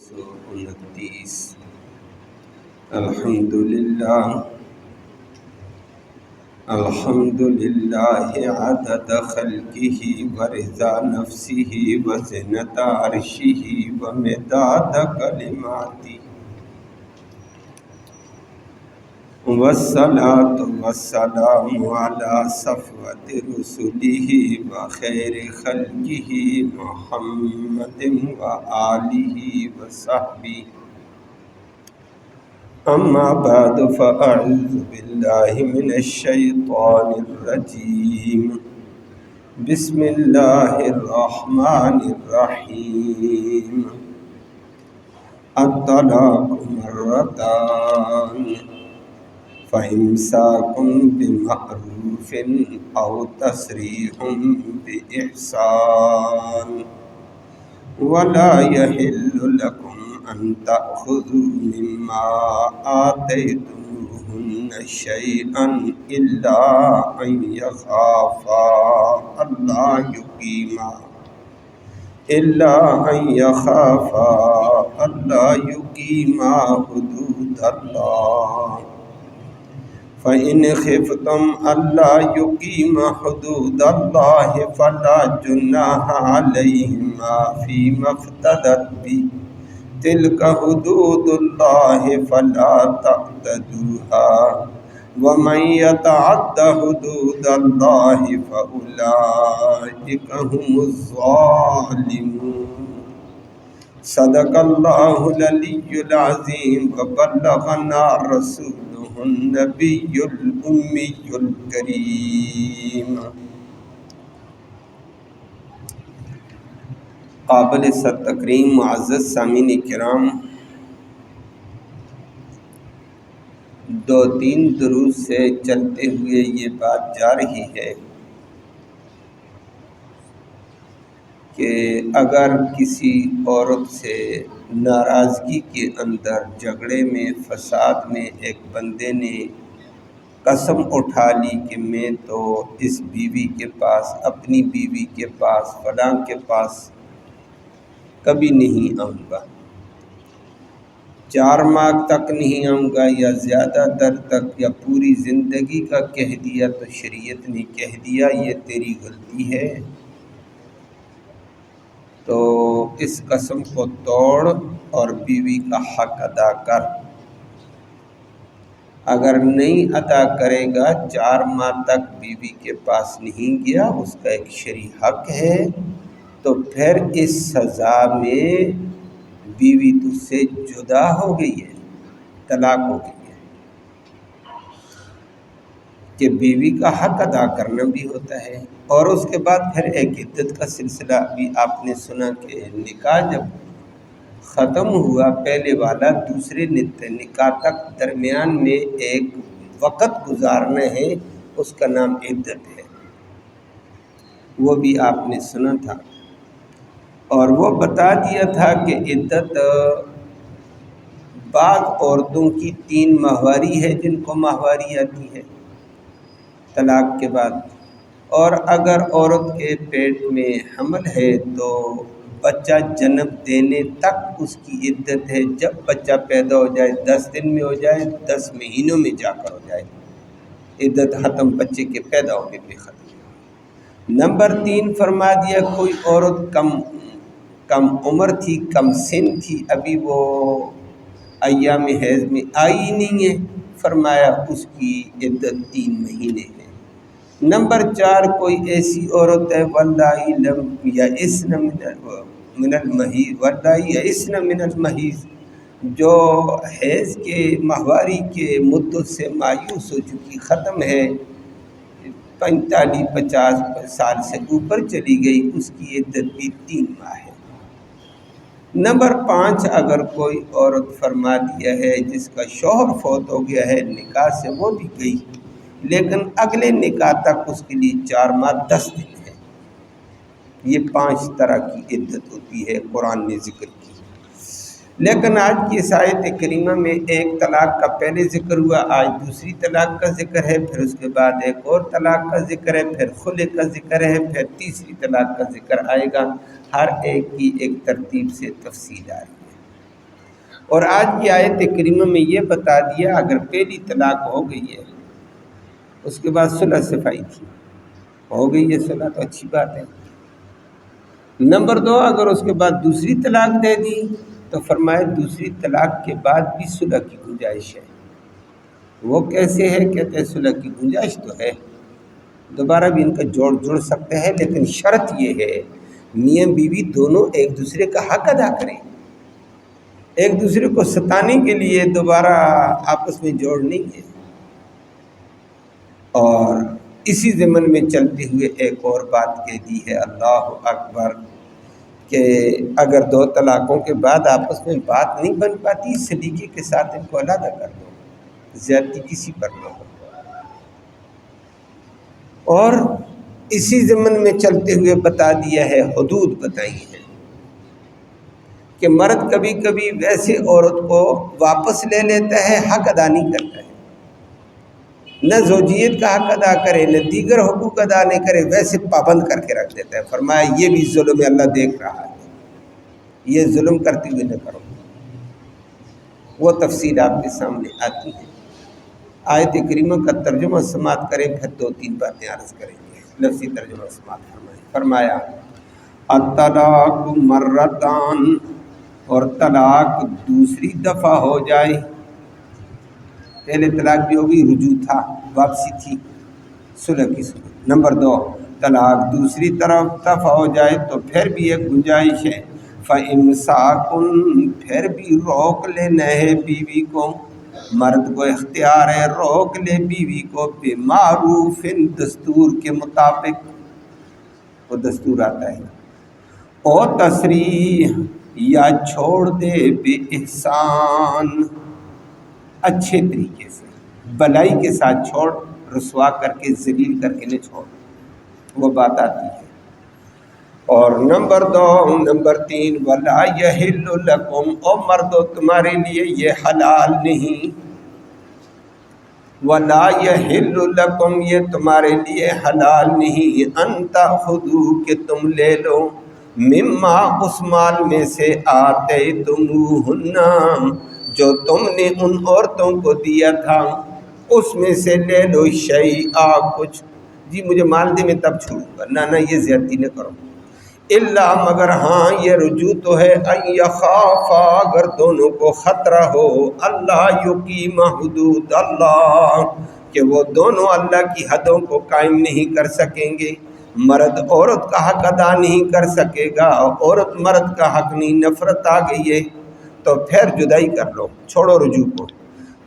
229 الحمدللہ عدد خلقہ ورضا نفسہ وزنۃ عرشہ ومداد کلماتہ والصلاة والسلام علی صفوت رسلہ وخیر خلقہ محمد وآلہ وصحبہ اما بعد فاعوذ باللہ من الشیطان الرجیم بسم اللہ الرحمن الرحیم الطلاق مرتان فإمساك بمعروف أو تسريح بإحسان ولا يحل لكم أن تأخذوا مما آتيتموهن شيئا إلا أن يخافا ألا يقيما حدود الله فإن خفتم ألا يقيما حدود الله فلا جناح عليهما فيما افتدت به تلك حدود الله فلا تعتدوها ومن يتعد حدود الله فأولئك هم الظالمون صدق الله العلي العظيم وبلغنا رسوله النبي الأمي الكريم قابل تکریم معزز سامعین کرام، 2-3 دروس سے چلتے ہوئے یہ بات جا رہی ہے کہ اگر کسی عورت سے ناراضگی کے اندر، جھگڑے میں، فساد میں ایک بندے نے قسم اٹھا لی کہ میں تو اس بیوی کے پاس، اپنی بیوی کے پاس، فلاں کے پاس کبھی نہیں آؤں گا، 4 ماہ تک نہیں آؤں گا یا زیادہ در تک، یا پوری زندگی کا کہہ دیا، تو شریعت نے کہہ دیا یہ تیری غلطی ہے، تو اس قسم کو توڑ اور بیوی کا حق ادا کر۔ اگر نہیں ادا کرے گا، 4 ماہ تک بیوی کے پاس نہیں گیا، اس کا ایک شرعی حق ہے، تو پھر اس سزا میں بیوی تجھ سے جدا ہو گئی ہے، طلاق ہو گئی ہے، کہ بیوی کا حق ادا کرنا بھی ہوتا ہے۔ اور اس کے بعد پھر ایک عدت کا سلسلہ بھی آپ نے سنا کہ نکاح جب ختم ہوا پہلے والا، دوسرے نکاح تک درمیان میں ایک وقت گزارنا ہے، اس کا نام عدت ہے، وہ بھی آپ نے سنا تھا۔ اور وہ بتا دیا تھا کہ عدت بعض عورتوں کی 3 ماہواری ہے، جن کو ماہواری آتی ہے طلاق کے بعد، اور اگر عورت کے پیٹ میں حمل ہے تو بچہ جنم دینے تک اس کی عدت ہے، جب بچہ پیدا ہو جائے، 10 دن میں ہو جائے، 10 مہینوں میں جا کر ہو جائے، عدت ختم، بچے کے پیدا ہونے پہ ختم۔ نمبر 3 فرما دیا کوئی عورت کم عمر تھی، کم سن تھی، ابھی وہ ایام حیض میں آئی نہیں ہے، فرمایا اس کی عدت 3 مہینے ہے۔ نمبر 4 کوئی ایسی عورت ہے واللائی لم یئسن من المحیض، جو حیض کے ماہواری کے مدت سے مایوس ہو چکی، ختم ہے، 45-50 سال سے اوپر چلی گئی، اس کی عدت بھی 3 ماہ ہے۔ نمبر 5 اگر کوئی عورت فرما دیا ہے جس کا شوہر فوت ہو گیا ہے نکاح سے، وہ بھی گئی، لیکن اگلے نکاح تک اس کے لیے 4 ماہ 10 دن ہے۔ یہ 5 طرح کی عدت ہوتی ہے، قرآن نے ذکر کی۔ لیکن آج کی اس آیت کریمہ میں ایک طلاق کا پہلے ذکر ہوا، آج دوسری طلاق کا ذکر ہے، پھر اس کے بعد ایک اور طلاق کا ذکر ہے، پھر خلع کا ذکر ہے، پھر تیسری طلاق کا ذکر آئے گا۔ ہر ایک کی ایک ترتیب سے تفصیل آ رہی ہے۔ اور آج کی آیت کریمہ میں یہ بتا دیا اگر پہلی طلاق ہو گئی ہے اس کے بعد صلح صفائی تھی، ہو گئی ہے صلح تو اچھی بات ہے۔ نمبر 2، اگر اس کے بعد دوسری طلاق دے دی تو فرمائے دوسری طلاق کے بعد بھی صلح کی گنجائش ہے۔ وہ کیسے ہے؟ کہتے ہیں صلح کی گنجائش تو ہے، دوبارہ بھی ان کا جوڑ سکتے ہیں، لیکن شرط یہ ہے میاں بیوی دونوں ایک دوسرے کا حق ادا کریں، ایک دوسرے کو ستانے کے لیے دوبارہ آپس میں جوڑ نہیں ہے۔ اور اسی ضمن میں چلتے ہوئے ایک اور بات کہہ دی ہے، اللہ اکبر، کہ اگر 2 طلاقوں کے بعد آپس میں بات نہیں بن پاتی، سلیقے کے ساتھ ان کو علیحدہ کر دو، زیادتی کسی پر نہ ہو۔ اور اسی ضمن میں چلتے ہوئے بتا دیا ہے، حدود بتائی ہیں کہ مرد کبھی کبھی ویسے عورت کو واپس لے لیتا ہے، حق ادا نہیں کرتا ہے، نہ زوجیت کا حق ادا کرے نہ دیگر حقوق ادا نہیں کرے، ویسے پابند کر کے رکھ دیتا ہے۔ فرمایا یہ بھی ظلم ہے، اللہ دیکھ رہا ہے، یہ ظلم کرتے ہوئے نہ کرو۔ وہ تفصیل آپ کے سامنے آتی ہے۔ آیت کریمہ کا ترجمہ سماعت کریں، پھر 2-3 باتیں عرض کریں گے۔ لفظی ترجمہ سماعت فرمایا الطلاق مرتان، اور طلاق دوسری دفعہ ہو جائے، پہلے طلاق بھی ہو گئی، رجوع تھا، واپسی تھی، صلح کی صورت۔ نمبر 2، طلاق دوسری طرف دفعہ ہو جائے تو پھر بھی ایک گنجائش ہے، فَإِمْسَاكٌ، پھر بھی روک لینا ہے بیوی کو، مرد کو اختیار ہے روک لے بیوی کو، بِمَعْرُوفٍ، دستور کے مطابق، وہ دستور آتا ہے، او تسریح، یا چھوڑ دے بے احسان، اچھے طریقے سے، بلائی کے ساتھ چھوڑ، رسوا کر کے ذلیل کر کے نہ چھوڑ، وہ بات آتی ہے۔ اور نمبر 3، وَلَا يَحِلُّ لَكُمْ، او مردو تمہارے لیے یہ حلال نہیں، وَلَا يَحِلُّ لَكُمْ، یہ تمہارے لیے حلال نہیں، أَن تَأْخُذُوا، کہ تم لے لو، مما، اس مال میں سے، آتیتموہن، جو تم نے ان عورتوں کو دیا تھا، اس میں سے لے لو، شیئا، کچھ، جی مجھے مال دے میں تب چھوڑوں گا، نہ یہ زیادتی نہ کرو، الا، مگر ہاں یہ رجوع تو ہے، ان یخافا، اگر دونوں کو خطرہ ہو، اللہ یقیم حدود اللہ، کہ وہ دونوں اللہ کی حدوں کو قائم نہیں کر سکیں گے، مرد عورت کا حق ادا نہیں کر سکے گا، عورت مرد کا حق نہیں، نفرت آ گئی ہے تو پھر جدائی کر لو، چھوڑو رجوع کو۔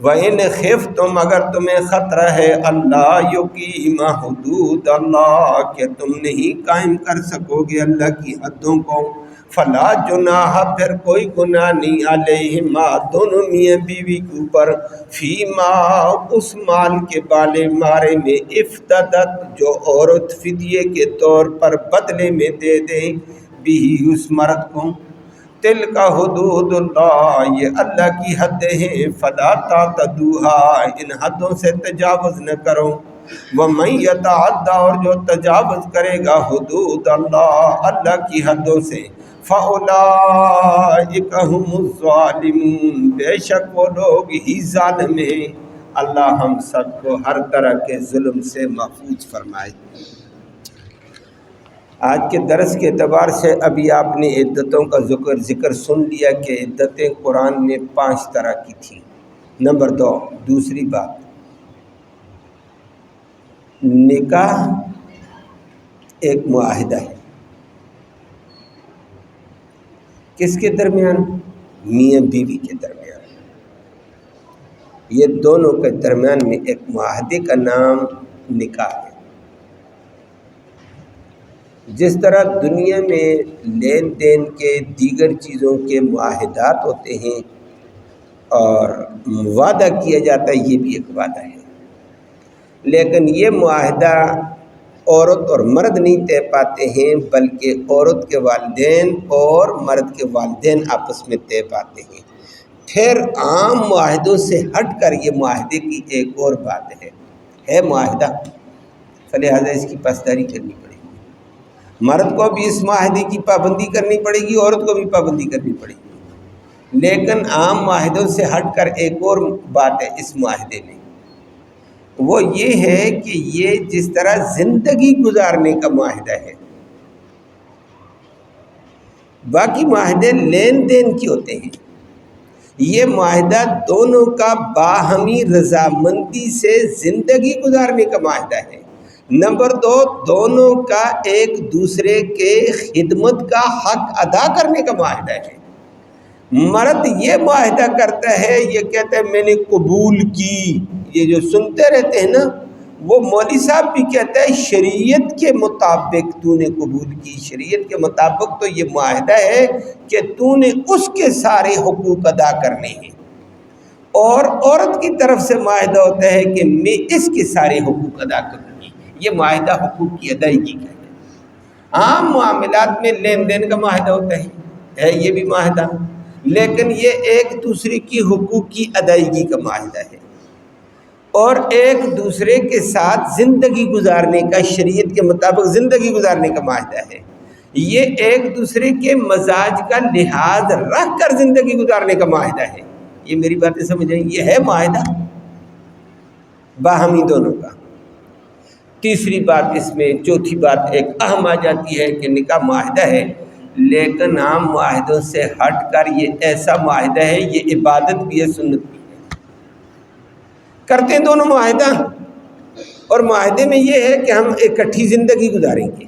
وَإِنْ خِفْتُمْ، اگر تمہیں خطرہ ہے، اللہ یقیم حدود اللہ، کہ تم نہیں قائم کر سکو گے اللہ کی حدوں کو، فلا جناح، پھر کوئی گناہ نہیں، علیہما، دونوں میاں بیوی کے اوپر، فیما، اس مال کے بارے میں، افتدت، جو عورت فدیے کے طور پر بدلے میں دے دے، بھی اس مرد کو، تلک حدود اللہ، یہ اللہ کی حدیں ہیں، فلا تعتدوها، ان حدوں سے تجاوز نہ کرو، ومن یتعدی، اور جو تجاوز کرے گا حدود اللہ، اللہ کی حدوں سے، فاولئک هم الظالمون، بے شک وہ لوگ ہی ظالم ہیں۔ اللہ ہم سب کو ہر طرح کے ظلم سے محفوظ فرمائے۔ آج کے درس کے اعتبار سے ابھی آپ نے عدتوں کا ذکر سن لیا کہ عدتیں قرآن میں 5 طرح کی تھیں۔ نمبر 2، دوسری بات، نکاح ایک معاہدہ ہے، کس کے درمیان؟ میاں بیوی کے درمیان، یہ دونوں کے درمیان میں ایک معاہدے کا نام نکاح ہے۔ جس طرح دنیا میں لین دین کے دیگر چیزوں کے معاہدات ہوتے ہیں اور وعدہ کیا جاتا ہے، یہ بھی ایک وعدہ ہے، لیکن یہ معاہدہ عورت اور مرد نہیں طے پاتے ہیں، بلکہ عورت کے والدین اور مرد کے والدین آپس میں طے پاتے ہیں۔ پھر عام معاہدوں سے ہٹ کر یہ معاہدے کی ایک اور بات ہے معاہدہ، فلہذا اس کی پاسداری کرنی پڑے گی، مرد کو بھی اس معاہدے کی پابندی کرنی پڑے گی، عورت کو بھی پابندی کرنی پڑے گی۔ لیکن عام معاہدوں سے ہٹ کر ایک اور بات ہے اس معاہدے میں، وہ یہ ہے کہ یہ جس طرح زندگی گزارنے کا معاہدہ ہے، باقی معاہدے لین دین کے ہوتے ہیں، یہ معاہدہ دونوں کا باہمی رضامندی سے زندگی گزارنے کا معاہدہ ہے۔ نمبر دو، دونوں کا ایک دوسرے کے خدمت کا حق ادا کرنے کا معاہدہ ہے۔ مرد یہ معاہدہ کرتا ہے، یہ کہتا ہے میں نے قبول کی، یہ جو سنتے رہتے ہیں نا، وہ مولوی صاحب بھی کہتا ہے شریعت کے مطابق تو نے قبول کی، شریعت کے مطابق تو یہ معاہدہ ہے کہ تو نے اس کے سارے حقوق ادا کرنے ہیں، اور عورت کی طرف سے معاہدہ ہوتا ہے کہ میں اس کے سارے حقوق ادا کروں گی۔ یہ معاہدہ حقوق کی ادائیگی کا ہے۔ عام معاملات میں لین دین کا معاہدہ ہوتا ہے یہ بھی معاہدہ، لیکن یہ ایک دوسرے کی حقوق کی ادائیگی کا معاہدہ ہے، اور ایک دوسرے کے ساتھ زندگی گزارنے کا، شریعت کے مطابق زندگی گزارنے کا معاہدہ ہے۔ یہ ایک دوسرے کے مزاج کا لحاظ رکھ کر زندگی گزارنے کا معاہدہ ہے۔ یہ میری باتیں سمجھ رہے ہیں؟ یہ ہے معاہدہ باہمی دونوں کا۔ تیسری بات اس میں، چوتھی بات ایک اہم آ جاتی ہے کہ نکاح معاہدہ ہے، لیکن عام معاہدوں سے ہٹ کر یہ ایسا معاہدہ ہے، یہ عبادت بھی ہے، سنت بھی ہے۔ کرتے ہیں دونوں معاہدہ، اور معاہدے میں یہ ہے کہ ہم اکٹھی زندگی گزاریں گے،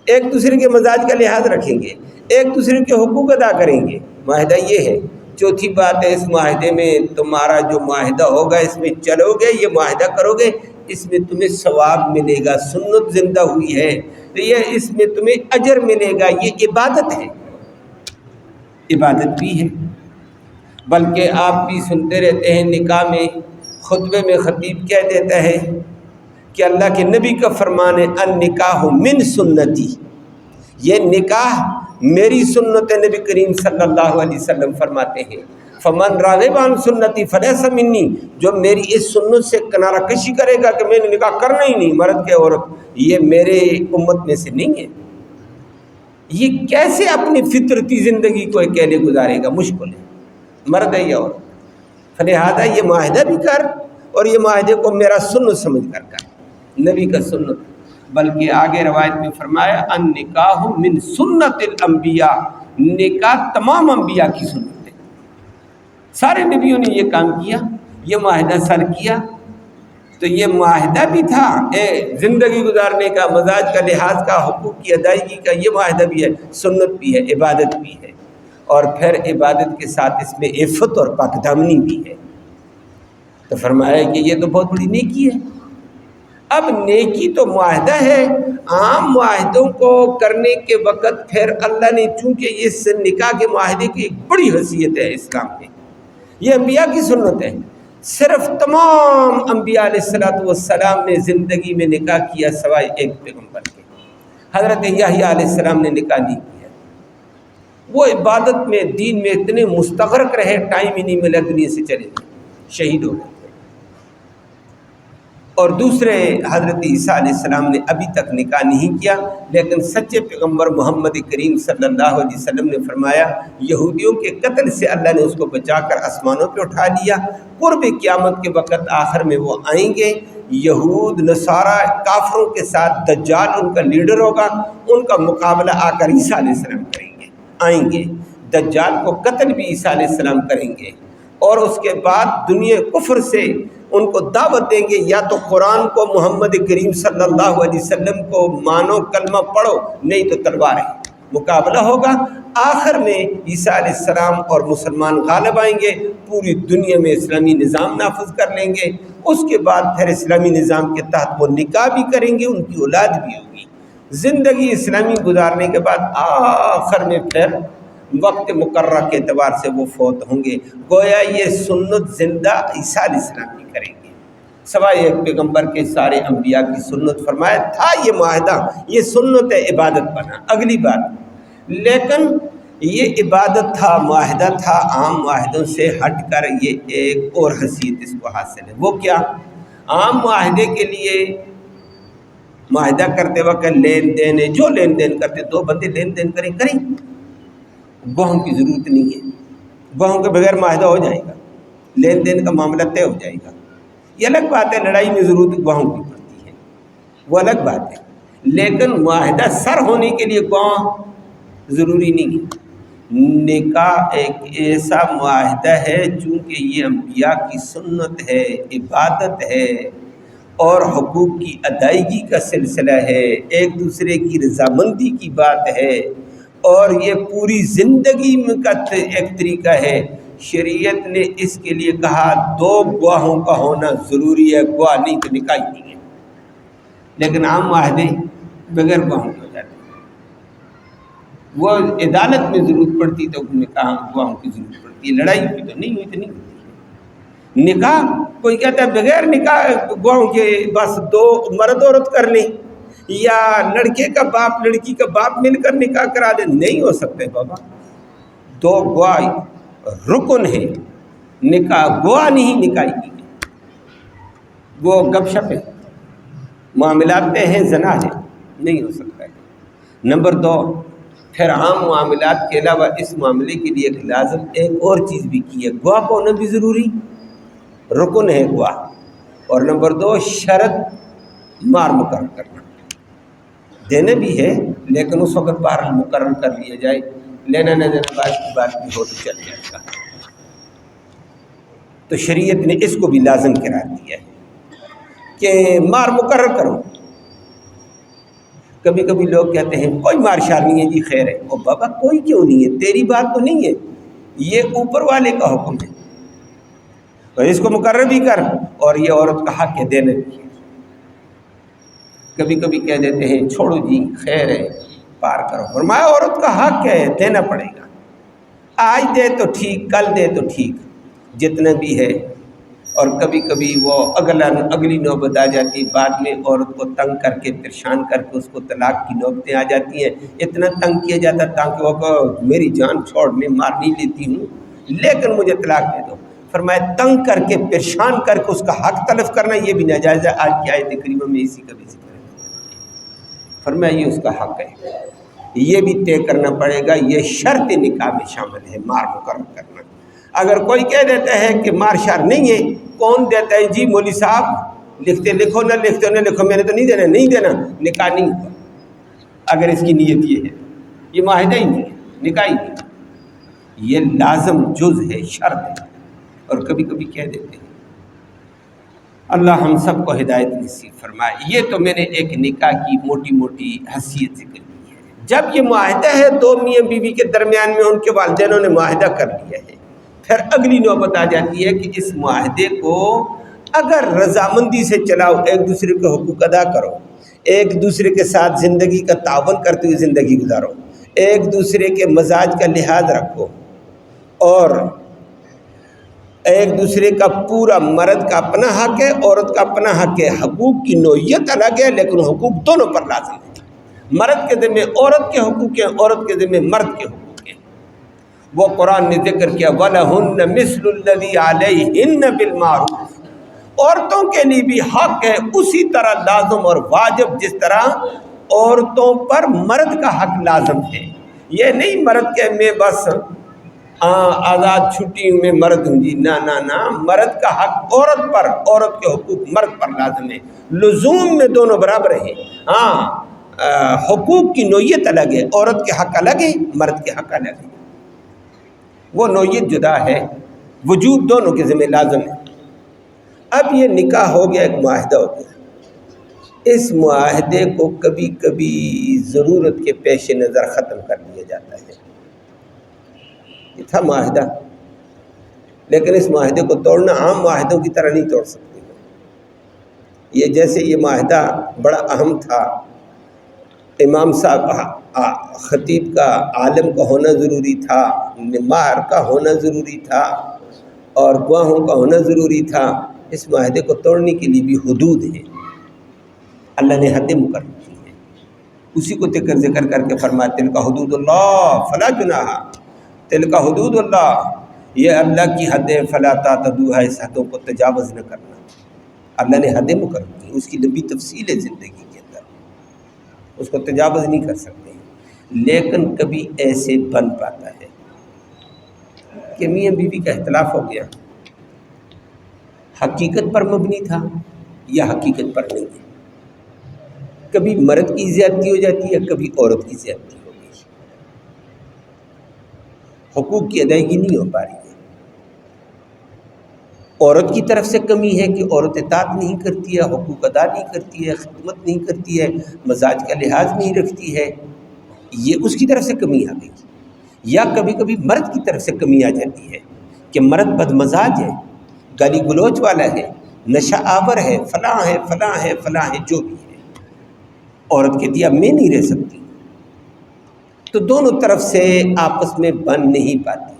ایک دوسرے کے مزاج کا لحاظ رکھیں گے، ایک دوسرے کے حقوق ادا کریں گے، معاہدہ یہ ہے۔ چوتھی بات ہے، اس معاہدے میں تمہارا جو معاہدہ ہوگا اس میں چلو گے، یہ معاہدہ کرو گے، اس میں تمہیں ثواب ملے گا، سنت زندہ ہوئی ہے تو یہ اس میں تمہیں اجر ملے گا، یہ عبادت ہے، عبادت بھی ہے۔ بلکہ آپ بھی سنتے رہتے ہیں نکاح میں، خطبے میں خطیب کہہ دیتا ہے کہ اللہ کے نبی کا فرمان ہے النکاح من سنتی، یہ نکاح میری سنت ہے۔ نبی کریم صلی اللہ علیہ وسلم فرماتے ہیں فمن راغب عن سنتی فلیس منی، جو میری اس سنت سے کنارہ کشی کرے گا کہ میں نے نکاح کرنا ہی نہیں، مرد کے عورت، یہ میرے امت میں سے نہیں ہے۔ یہ کیسے اپنی فطرتی زندگی کو اکیلے گزارے گا؟ مشکل ہے، مرد ہے یا عورت۔ فلہذا یہ معاہدہ بھی کر، اور یہ معاہدے کو میرا سنت سمجھ کر کر، نبی کا سنت۔ بلکہ آگے روایت میں فرمایا النکاح من سنت الانبیاء، نکاح تمام انبیاء کی سنت ہے، سارے نبیوں نے یہ کام کیا، یہ معاہدہ سر کیا۔ تو یہ معاہدہ بھی تھا زندگی گزارنے کا، مزاج کا لحاظ کا، حقوق کی ادائیگی کا، یہ معاہدہ بھی ہے، سنت بھی ہے، عبادت بھی ہے، اور پھر عبادت کے ساتھ اس میں عفت اور پاک دامنی بھی ہے۔ تو فرمایا کہ یہ تو بہت بڑی نیکی ہے۔ اب نیکی تو معاہدہ ہے، عام معاہدوں کو کرنے کے وقت پھر اللہ نے، چونکہ اس نکاح کے معاہدے کی ایک بڑی حیثیت ہے اسلام میں، یہ انبیاء کی سنت ہے، صرف تمام انبیاء علیہ السلام نے زندگی میں نکاح کیا سوائے ایک پیغمبر کے، حضرت یحییٰ علیہ السلام نے نکاح نہیں کیا۔ وہ عبادت میں، دین میں اتنے مستغرق رہے، ٹائم ہی نہیں ملا، دنیا سے چلے گئے، شہید ہو گئے۔ اور دوسرے حضرت عیسیٰ علیہ السلام نے ابھی تک نکاح نہیں کیا، لیکن سچے پیغمبر محمد کریم صلی اللہ علیہ وسلم نے فرمایا یہودیوں کے قتل سے اللہ نے اس کو بچا کر آسمانوں پہ اٹھا لیا، قرب قیامت کے وقت آخر میں وہ آئیں گے، یہود نصارہ کافروں کے ساتھ دجال ان کا لیڈر ہوگا، ان کا مقابلہ آ کر عیسیٰ علیہ السلام کریں گے، آئیں گے، دجال کو قتل بھی عیسیٰ علیہ السلام کریں گے، اور اس کے بعد دنیا کفر سے ان کو دعوت دیں گے، یا تو قرآن کو، محمد کریم صلی اللہ علیہ وسلم کو مانو، کلمہ پڑھو، نہیں تو تلوار ہے، مقابلہ ہوگا۔ آخر میں عیسیٰ علیہ السلام اور مسلمان غالب آئیں گے، پوری دنیا میں اسلامی نظام نافذ کر لیں گے، اس کے بعد پھر اسلامی نظام کے تحت وہ نکاح بھی کریں گے، ان کی اولاد بھی ہوگی، زندگی اسلامی گزارنے کے بعد آخر میں پھر وقت مقررہ کے اعتبار سے وہ فوت ہوں گے۔ گویا یہ سنت زندہ عیسیٰ علیہ السلام کی کریں گے، سوائے ایک پیغمبر کے سارے انبیاء کی سنت۔ فرمایا تھا یہ معاہدہ، یہ سنت عبادت بنا۔ اگلی بات، لیکن یہ عبادت تھا، معاہدہ تھا، عام معاہدوں سے ہٹ کر یہ ایک اور حیثیت اس کو حاصل ہے۔ وہ کیا؟ عام معاہدے کے لیے معاہدہ کرتے وقت لین دین ہے، جو لین دین کرتے، دو بندے لین دین کریں، گواہوں کی ضرورت نہیں ہے، گواہوں کے بغیر معاہدہ ہو جائے گا، لین دین کا معاملہ طے ہو جائے گا۔ یہ الگ بات ہے، لڑائی میں ضرورت گواہوں کی پڑتی ہے، وہ الگ بات ہے، لیکن معاہدہ سر ہونے کے لیے گواہ ضروری نہیں ہے۔ نکاح ایک ایسا معاہدہ ہے چونکہ یہ انبیاء کی سنت ہے، عبادت ہے اور حقوق کی ادائیگی کا سلسلہ ہے، ایک دوسرے کی رضامندی کی بات ہے، اور یہ پوری زندگی میں کا ایک طریقہ ہے۔ شریعت نے اس کے لیے کہا 2 گواہوں کا ہونا ضروری ہے، گواہ نہیں تو نکاح ہی نہیں ہے۔ لیکن عام معاہدے بغیر گواہوں کے ہو جاتے ہیں، وہ عدالت میں ضرورت پڑتی تو نکاح گواہوں کی ضرورت پڑتی ہے، لڑائی ہوئی تو نہیں ہوئی تو نہیں ہوتی۔ نکاح کوئی کہتا ہے بغیر نکاح گواہوں کے بس 2 مرد عورت کر لیں، یا لڑکے کا باپ لڑکی کا باپ مل کر نکاح کرا دیں، نہیں ہو سکتے بابا۔ 2 گواہ رکن ہے، نکاح گواہ نہیں، نکاح کی وہ گپ شپ ہے، معاملات ہیں، زنا ہے، نہیں ہو سکتا ہے۔ نمبر 2، پھر عام معاملات کے علاوہ اس معاملے کے لیے ایک لازم ایک اور چیز بھی کی ہے، گواہ کو ہونا بھی ضروری، رکن ہے گواہ۔ اور نمبر 2، شرط مار مقرر کرنا، دینے بھی ہے لیکن اس وقت بہرحال مقرر کر لیا جائے، لینا نہ دینا بعد کی بات بھی ہو تو چل جائے گا۔ تو شریعت نے اس کو بھی لازم قرار دیا ہے کہ مار مقرر کرو۔ کبھی کبھی لوگ کہتے ہیں کوئی مار شار نہیں ہے جی، خیر ہے۔ او بابا کوئی کیوں نہیں ہے، تیری بات تو نہیں ہے، یہ اوپر والے کا حکم ہے، تو اس کو مقرر بھی کر، اور یہ عورت کا حق ہے دینے بھی۔ کبھی کبھی کہہ دیتے ہیں چھوڑو جی خیر ہے پار کرو، فرمایا عورت کا حق ہے، دینا پڑے گا، آج دے تو ٹھیک، کل دے تو ٹھیک، جتنا بھی ہے۔ اور کبھی کبھی وہ اگلی نوبت آ جاتی ہے، بعد میں عورت کو تنگ کر کے پریشان کر کے اس کو طلاق کی نوبتیں آ جاتی ہیں، اتنا تنگ کیا جاتا تاکہ وہ میری جان چھوڑ، میں مار نہیں لیتی ہوں لیکن مجھے طلاق دے دو۔ فرمایا تنگ کر کے پریشان کر کے اس کا حق تلف کرنا یہ بھی ناجائز ہے۔ آج کی آیت کریمہ میں اسی کا بھی ذکر ہے، فرمایا یہ اس کا حق ہے، یہ بھی طے کرنا پڑے گا، یہ شرط نکاح میں شامل ہے مار مقرر کرنا۔ اگر کوئی کہہ دیتا ہے کہ مار شار نہیں ہے، کون دیتا ہے جی مولوی صاحب، لکھتے لکھو نہ لکھتے نہ لکھو، میں نے تو نہیں دینا، نہیں دینا، نکاح نہیں ہوا۔ اگر اس کی نیت یہ ہے، یہ معاہدہ ہی نہیں ہے، نکاح ہی نہیں، یہ لازم جز ہے، شرط ہے۔ اور کبھی کبھی کہہ دیتے ہیں، اللہ ہم سب کو ہدایت نصیب فرمائے۔ یہ تو میں نے ایک نکاح کی موٹی موٹی حیثیت ذکر کی ہے۔ جب یہ معاہدہ ہے 2 میاں بیوی کے درمیان میں، ان کے والدینوں نے معاہدہ کر لیا ہے، پھر اگلی نوبت آ جاتی ہے کہ اس معاہدے کو اگر رضامندی سے چلاؤ، ایک دوسرے کے حقوق ادا کرو، ایک دوسرے کے ساتھ زندگی کا تعاون کرتے ہوئے زندگی گزارو، ایک دوسرے کے مزاج کا لحاظ رکھو، اور ایک دوسرے کا پورا، مرد کا اپنا حق ہے، عورت کا اپنا حق ہے، حقوق کی نوعیت الگ ہے لیکن حقوق دونوں پر لازم ہے۔ مرد کے ذمہ عورت کے حقوق ہیں، عورت کے ذمہ مرد کے حقوق ہیں۔ وہ قرآن نے ذکر کیا وَلَهُنَّ مِثْلُ الَّذِي عَلَيْهِنَّ بِالْمَعْرُوفِ، عورتوں کے لیے بھی حق ہے اسی طرح لازم اور واجب جس طرح عورتوں پر مرد کا حق لازم ہے۔ یہ نہیں مرد کے میں بس آزاد چھٹی میں مرد ہوں جی، نہ نہ نہ، مرد کا حق عورت پر، عورت کے حقوق مرد پر لازم ہے، لزوم میں دونوں برابر ہیں۔ حقوق کی نوعیت الگ ہے، عورت کے حق الگ ہے، مرد کے حق الگ ہے، وہ نوعیت جدا ہے، وجوب دونوں کے ذمہ لازم ہے۔ اب یہ نکاح ہو گیا، ایک معاہدہ ہو گیا، اس معاہدے کو کبھی کبھی ضرورت کے پیش نظر ختم کر دیا جاتا ہے۔ یہ تھا معاہدہ، لیکن اس معاہدے کو توڑنا عام معاہدوں کی طرح نہیں توڑ سکتے۔ یہ جیسے یہ معاہدہ بڑا اہم تھا، امام صاحب خطیب کا، عالم کا ہونا ضروری تھا، مہر کا ہونا ضروری تھا، اور گواہوں کا ہونا ضروری تھا، اس معاہدے کو توڑنے کے لیے بھی حدود ہیں، اللہ نے حدیں مقرر کی ہیں، اسی کو ذکر کر کے فرمایا تلک حدود اللہ فلا جناح، تلک حدود اللہ، یہ اللہ کی حدیں، فلا تعتدوها، اس حدوں کو تجاوز نہ کرنا۔ اللہ نے حدیں مقرر کی، اس کی لمبی تفصیل ہے زندگی کے اندر، اس کو تجاوز نہیں کر سکتے، لیکن کبھی ایسے بن پاتا ہے کہ میاں بیوی کا اختلاف ہو گیا، حقیقت پر مبنی تھا یا حقیقت پر نہیں ہے؟ کبھی مرد کی زیادتی ہو جاتی ہے، کبھی عورت کی زیادتی ہو گئی، حقوق کی ادائیگی نہیں ہو پا رہی ہے۔ عورت کی طرف سے کمی ہے کہ عورت اطاعت نہیں کرتی ہے، حقوق ادا نہیں کرتی ہے، خدمت نہیں کرتی ہے، مزاج کا لحاظ نہیں رکھتی ہے، یہ اس کی طرف سے کمی آ گئی۔ یا کبھی کبھی مرد کی طرف سے کمی آ جاتی ہے کہ مرد بد مزاج ہے، گالی گلوچ والا ہے، نشہ آور ہے، فلاں ہے فلاں ہے فلاں ہے، جو بھی ہے، عورت کہتی ہے اب میں نہیں رہ سکتی۔ تو دونوں طرف سے آپس میں بن نہیں پاتی،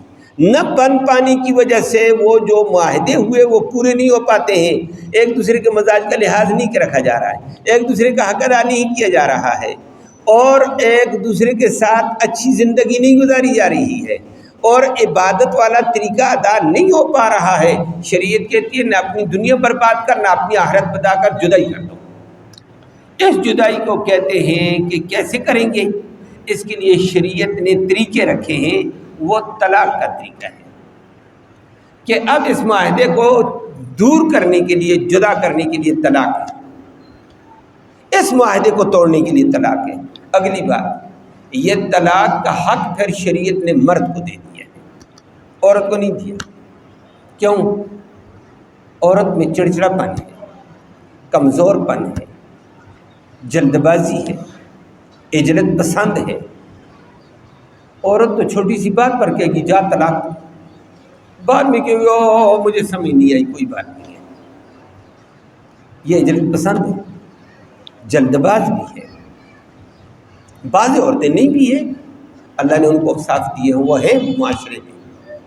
نہ بن پانے کی وجہ سے وہ جو معاہدے ہوئے وہ پورے نہیں ہو پاتے ہیں، ایک دوسرے کے مزاج کا لحاظ نہیں رکھا جا رہا ہے، ایک دوسرے کا حق ادا نہیں کیا جا رہا ہے، اور ایک دوسرے کے ساتھ اچھی زندگی نہیں گزاری جا رہی ہے، اور عبادت والا طریقہ ادا نہیں ہو پا رہا ہے۔ شریعت کہتی ہے نہ اپنی دنیا برباد کر، نہ اپنی آخرت بتا کر، جدائی کر دو۔ اس جدائی کو کہتے ہیں کہ کیسے کریں گے؟ اس کے لیے شریعت نے طریقے رکھے ہیں، وہ طلاق کا طریقہ ہے کہ اب اس معاہدے کو دور کرنے کے لیے، جدا کرنے کے لیے طلاق ہے، اس معاہدے کو توڑنے کے لیے طلاق ہے۔ اگلی بات، یہ طلاق کا حق پھر شریعت نے مرد کو دے دیا ہے، عورت کو نہیں دیا۔ کیوں؟ عورت میں چڑچڑا پن ہے، کمزور پن ہے، جلد بازی ہے، عجلت پسند ہے۔ عورت تو چھوٹی سی بات پر کہے گی جا طلاق، بعد میں کہ مجھے سمجھ نہیں آئی، کوئی بات نہیں ہے۔ یہ عجلت پسند ہے، جلد باز بھی ہے۔ بعض عورتیں نہیں بھی ہیں، اللہ نے ان کو صاف دیے ہیں، وہ ہے معاشرے میں،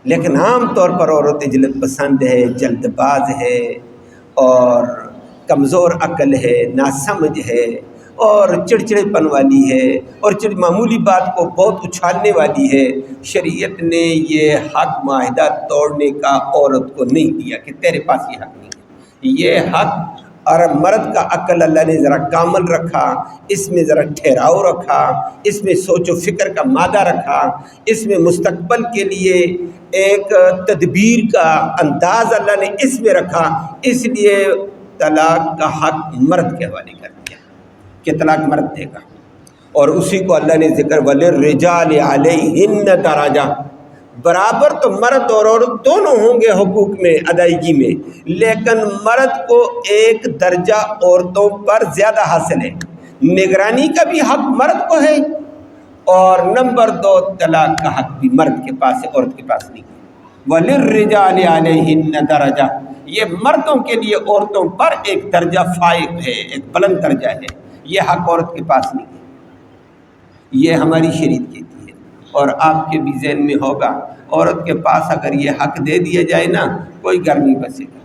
لیکن عام طور پر عورت عجلت پسند ہے، جلد باز ہے، اور کمزور عقل ہے، ناسمجھ ہے، اور چڑچڑے پن والی ہے، اور معمولی بات کو بہت اچھالنے والی ہے۔ شریعت نے یہ حق معاہدہ توڑنے کا عورت کو نہیں دیا کہ تیرے پاس یہ حق نہیں ہے۔ یہ حق، اور مرد کا عقل اللہ نے ذرا کامل رکھا، اس میں ذرا ٹھہراؤ رکھا، اس میں سوچ و فکر کا مادہ رکھا، اس میں مستقبل کے لیے ایک تدبیر کا انداز اللہ نے اس میں رکھا، اس لیے طلاق کا حق مرد کے حوالے کر دیا کہ طلاق مرد دے گا۔ اور اسی کو اللہ نے ذکر وَلِلرِّجَالِ عَلَيْهِنَّ دَرَجَةٌ، برابر تو مرد اور عورت دونوں ہوں گے حقوق میں، ادائیگی میں، لیکن مرد کو ایک درجہ عورتوں پر زیادہ حاصل ہے، نگرانی کا بھی حق مرد کو ہے، اور نمبر 2 طلاق کا حق بھی مرد کے پاس ہے، عورت کے پاس نہیں ہے۔ وَلِلرِّجَالِ عَلَيْهِنَّ دَرَجَةٌ، یہ مردوں کے لیے عورتوں پر ایک درجہ فائق ہے، ایک بلند درجہ ہے، یہ حق عورت کے پاس نہیں ہے۔ یہ ہماری شریعت کہتی ہے، اور آپ کے بھی ذہن میں ہوگا، عورت کے پاس اگر یہ حق دے دیا جائے نا، کوئی گھر نہیں بسے گا،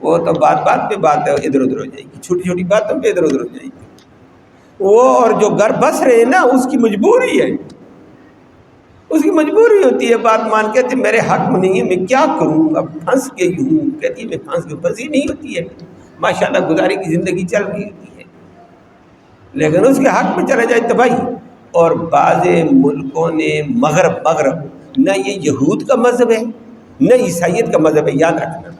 وہ تو بات بات پہ بات ادھر ادھر ہو جائے گی، چھوٹی چھوٹی باتوں پہ ادھر ادھر ہو جائے گی۔ وہ اور جو گھر بس رہے ہیں نا، اس کی مجبوری ہے، اس کی مجبوری ہوتی ہے بات مان کے، میرے حق میں نہیں ہے، میں کیا کروں، اب پھنس گئی ہوں، کہتی ہے میں پھنس گئی، پھنسی نہیں ہوتی ہے، ماشاءاللہ گزارے کی زندگی چل رہی ہوتی ہے، لیکن اس کے حق میں چلا جائے تباہی۔ اور بعض ملکوں نے مغرب نہ یہ یہود کا مذہب ہے نہ عیسائیت کا مذہب ہے، یاد رکھنا،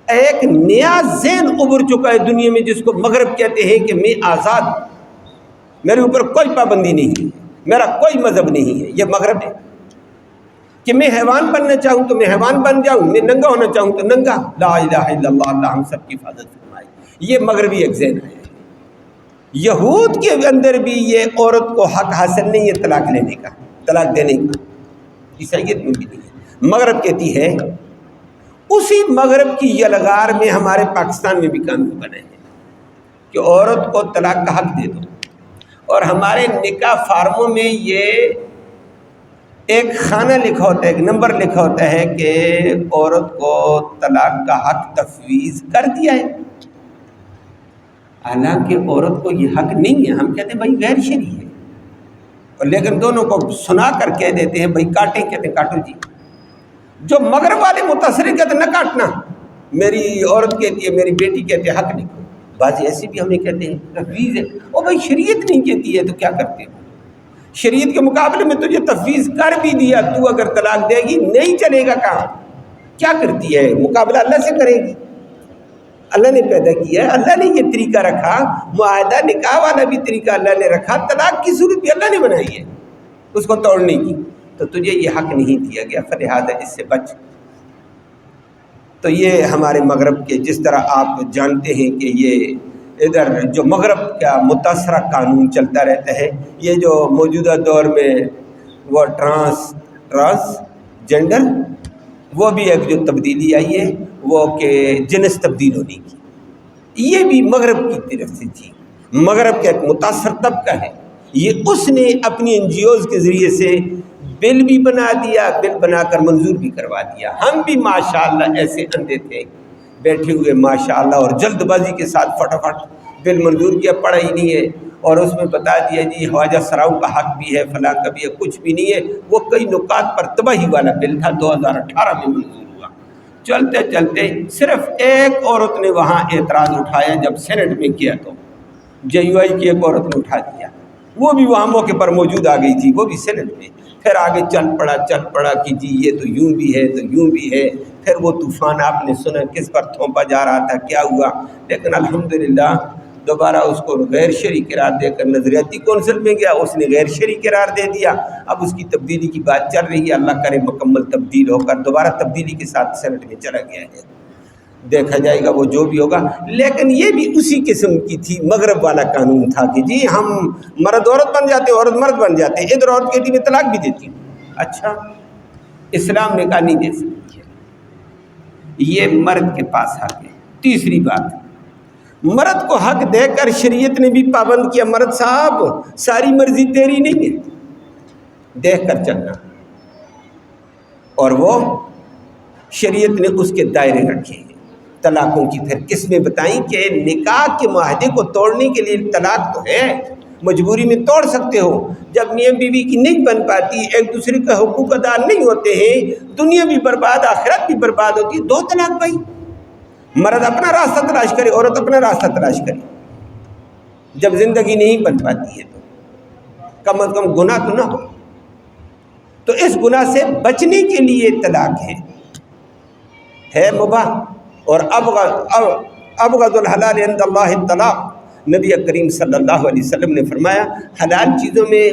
ایک نیا ذہن ابھر چکا ہے دنیا میں جس کو مغرب کہتے ہیں کہ میں آزاد ہوں، میرے اوپر کوئی پابندی نہیں ہے، میرا کوئی مذہب نہیں ہے، یہ مغرب ہے کہ میں حیوان بننا چاہوں تو میں حیوان بن جاؤں، میں ننگا ہونا چاہوں تو ننگا، لا الہ الا اللہ، اللہ ہم سب کی حفاظت فرمائے۔ یہ مغربی ایک ذہن ہے۔ یہود کے اندر بھی یہ عورت کو حق حاصل نہیں ہے طلاق لینے کا، طلاق دینے کا، عیسائیت میں بھی نہیں ہے۔ مغرب کہتی ہے، اسی مغرب کی یلغار میں ہمارے پاکستان میں بھی قانون بنے ہیں کہ عورت کو طلاق کا حق دے دو، اور ہمارے نکاح فارموں میں یہ ایک خانہ لکھا ہوتا ہے، ایک نمبر لکھا ہوتا ہے کہ عورت کو طلاق کا حق تفویض کر دیا ہے، حالانکہ عورت کو یہ حق نہیں ہے۔ ہم کہتے ہیں بھائی غیر شرعی ہے، اور لیکن دونوں کو سنا کر کہہ دیتے ہیں بھائی کاٹیں، کہتے ہیں کاٹو جی۔ جو مغرب والے متاثر کہتے ہیں نہ کاٹنا، میری عورت کہتی ہے، میری بیٹی کہتی ہے حق نہیں، بعض ایسے بھی ہمیں کہتے ہیں تفویض ہے، اور بھائی شریعت نہیں کہتی ہے تو کیا کرتے ہو؟ شریعت کے مقابلے میں تجھے تفویض کر بھی دیا، تو اگر طلاق دے گی نہیں چلے گا کام، کیا کرتی ہے؟ مقابلہ اللہ سے کرے گی؟ اللہ نے پیدا کیا ہے، اللہ نے یہ طریقہ رکھا، معاہدہ نکاح والا بھی طریقہ اللہ نے رکھا، طلاق کی صورت بھی اللہ نے بنائی ہے اس کو توڑنے کی، تو تجھے یہ حق نہیں دیا گیا، فلہذا اس سے بچ۔ تو یہ ہمارے مغرب کے، جس طرح آپ جانتے ہیں کہ یہ ادھر جو مغرب کا متاثرہ قانون چلتا رہتا ہے، یہ جو موجودہ دور میں وہ ٹرانس جینڈر، وہ بھی ایک جو تبدیلی آئی ہے وہ کہ جنس تبدیل ہونے کی، یہ بھی مغرب کی طرف سے تھی۔ مغرب کا ایک متاثر طبقہ ہے، یہ اس نے اپنی این جی اوز کے ذریعے سے بل بھی بنا دیا، بل بنا کر منظور بھی کروا دیا۔ ہم بھی ماشاءاللہ ایسے اندھے تھے بیٹھے ہوئے ماشاءاللہ، اور جلد بازی کے ساتھ فٹافٹ بل منظور کیا، پڑا ہی نہیں ہے، اور اس میں بتا دیا جی خواجہ سراؤں کا حق بھی ہے، فلاں کا بھی ہے، کچھ بھی نہیں ہے۔ وہ کئی نکات پر تباہی والا بل تھا، 2018 میں منظور ہوا۔ چلتے چلتے صرف ایک عورت نے وہاں اعتراض اٹھایا، جب سینٹ میں کیا تو جے یو آئی کی ایک عورت نے اٹھا دیا، وہ بھی وہاں موقع پر موجود آ گئی تھی، وہ بھی سینٹ میں۔ پھر آگے چل پڑا کہ جی یہ تو یوں بھی ہے تو یوں بھی ہے۔ پھر وہ طوفان آپ نے سنا کس پر تھوپا جا رہا تھا، کیا ہوا، لیکن الحمدللہ دوبارہ اس کو غیر شرعی قرار دے کر نظریاتی کونسل میں گیا، اس نے غیر شرعی قرار دے دیا۔ اب اس کی تبدیلی کی بات چل رہی ہے، اللہ کرے مکمل تبدیل ہو کر دوبارہ تبدیلی کے ساتھ سینٹ میں چلا گیا ہے، دیکھا جائے گا وہ جو بھی ہوگا۔ لیکن یہ بھی اسی قسم کی تھی، مغرب والا قانون تھا کہ جی ہم مرد عورت بن جاتے، عورت مرد بن جاتے، ادھر عورت کہتی میں طلاق بھی دیتی ہوں۔ اچھا، اسلام نے کہا نہیں دے سکتی ہے، یہ مرد کے پاس حق ہے۔ تیسری بات، مرد کو حق دے کر شریعت نے بھی پابند کیا، مرد صاحب ساری مرضی تیری نہیں ہے، دیکھ کر چلنا، اور وہ شریعت نے اس کے دائرے رکھے ہیں۔ طلاقوں کی پھر قسمیں بتائیں کہ نکاح کے معاہدے کو توڑنے کے لیے طلاق تو ہے، مجبوری میں توڑ سکتے ہو، جب میاں بیوی کی نہیں بن پاتی، ایک دوسرے کا حقوق ادا نہیں ہوتے ہیں، دنیا بھی برباد آخرت بھی برباد ہوتی ہے، 2 طلاق بھائی۔ مرد اپنا راستہ تلاش کرے، عورت اپنا راستہ تلاش کرے، جب زندگی نہیں بن پاتی ہے تو کم از کم گناہ تو نہ ہو۔ تو اس گناہ سے بچنے کے لیے طلاق ہے مباح، اور ابغض الحلال عند اللہ الطلاق، نبی کریم صلی اللہ علیہ وسلم نے فرمایا حلال چیزوں میں